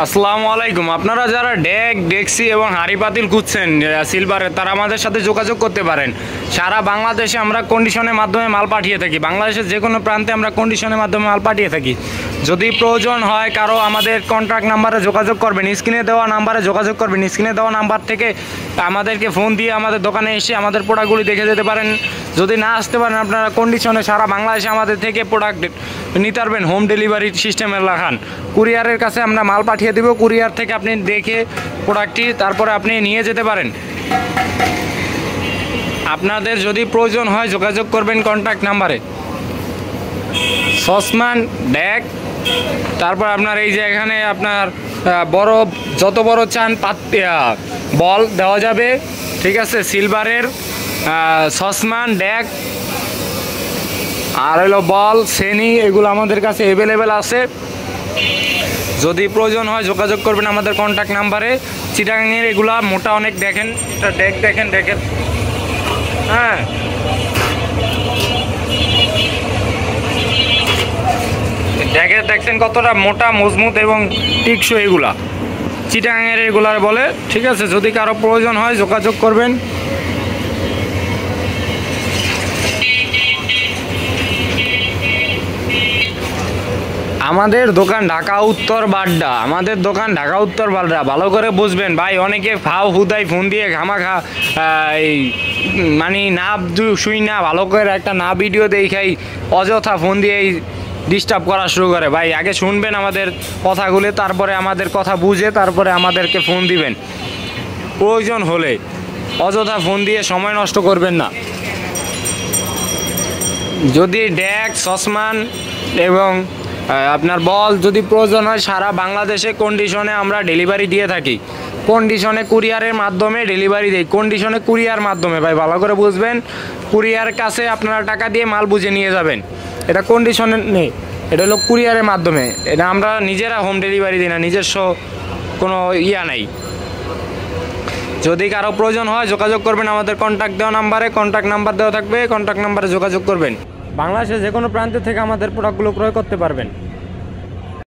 আসসালামু আলাইকুম। আপনারা যারা ডেক ডেক্সি এবং হাঁড়ি পাতিল খুঁজছেন সিলভারের, তারা আমাদের সাথে যোগাযোগ করতে পারেন। সারা বাংলাদেশে আমরা কন্ডিশনের মাধ্যমে মাল পাঠিয়ে থাকি। বাংলাদেশের যে কোনো প্রান্তে আমরা কন্ডিশনের মাধ্যমে মাল পাঠিয়ে থাকি। যদি প্রয়োজন হয় কারো, আমাদের কন্ট্যাক্ট নাম্বারে যোগাযোগ করবেন, স্ক্রিনে দেওয়া নাম্বারে যোগাযোগ করবেন। স্ক্রিনে দেওয়া নাম্বার থেকে আমাদেরকে ফোন দিয়ে আমাদের দোকানে এসে আমাদের প্রোডাক্টগুলি দেখে যেতে পারেন। যদি না আসতে পারেন, আপনারা কন্ডিশনে সারা বাংলাদেশে আমাদের থেকে প্রোডাক্ট নিতে পারবেন। হোম ডেলিভারি সিস্টেমের লাগান, কুরিয়ারের কাছে আমরা মাল পাঠিয়ে দেব। কুরিয়ার থেকে আপনি দেখে প্রোডাক্টটি তারপরে আপনি নিয়ে যেতে পারেন। আপনাদের যদি প্রয়োজন হয় যোগাযোগ করবেন কন্ট্যাক্ট নাম্বারে। সসমান ডেক, তারপর আপনার এই যে এখানে আপনার বড়, যত বড় চান বল দেওয়া যাবে, ঠিক আছে। সিলভারের সসমান ডেক আর হলো বল শ্রেণী, এগুলো আমাদের কাছে অ্যাভেলেবেল আছে। যদি প্রয়োজন হয় যোগাযোগ করবেন আমাদের কন্ট্যাক্ট নাম্বারে। চিটাগাংয়ের এগুলা মোটা অনেক, দেখেন এটা ডেক, দেখেন হ্যাঁ, দেখছেন কতটা মোটা, মজবুত এবং টিকসই। এগুলা চিটাগাংয়ের এগুলার বলে, ঠিক আছে। যদি কারো প্রয়োজন হয় যোগাযোগ করবেন। আমাদের দোকান ঢাকা উত্তর বাড্ডা। ভালো করে বুঝবেন ভাই। অনেকে ফাও হুদাই ফোন দিয়ে ঘামাখা এই মানে না শুই না, ভালো করে একটা না ভিডিও দেখাই অযথা ফোন দিয়ে ডিস্টার্ব করা শুরু করে। ভাই আগে শুনবেন আমাদের কথাগুলো, তারপরে আমাদের কথা বুঝে তারপরে আমাদেরকে ফোন দিবেন। প্রয়োজন হলে অযথা ফোন দিয়ে সময় নষ্ট করবেন না। যদি ডেক, সসমান এবং আপনার বল যদি প্রয়োজন হয়, সারা বাংলাদেশে কন্ডিশনে আমরা ডেলিভারি দিয়ে থাকি। কন্ডিশনে কুরিয়ারের মাধ্যমে ডেলিভারি দিই। কন্ডিশনে কুরিয়ার মাধ্যমে, ভাই ভালো করে বুঝবেন। কুরিয়ার কাছে আপনারা টাকা দিয়ে মাল বুঝে নিয়ে যাবেন। এটা কন্ডিশনে নেই, এটা হলো কুরিয়ারের মাধ্যমে। এটা আমরা নিজেরা হোম ডেলিভারি দিই না, নিজস্ব কোনো নেই। যদি কারো প্রয়োজন হয় যোগাযোগ করবেন আমাদের কন্ট্যাক্ট দেওয়া নাম্বারে। কন্ট্যাক্ট নাম্বার দেওয়া থাকবে, কন্ট্যাক্ট নাম্বারে যোগাযোগ করবেন। বাংলাদেশে যে কোনো প্রান্ত থেকে আমাদের প্রোডাক্টগুলো ক্রয় করতে পারবেন।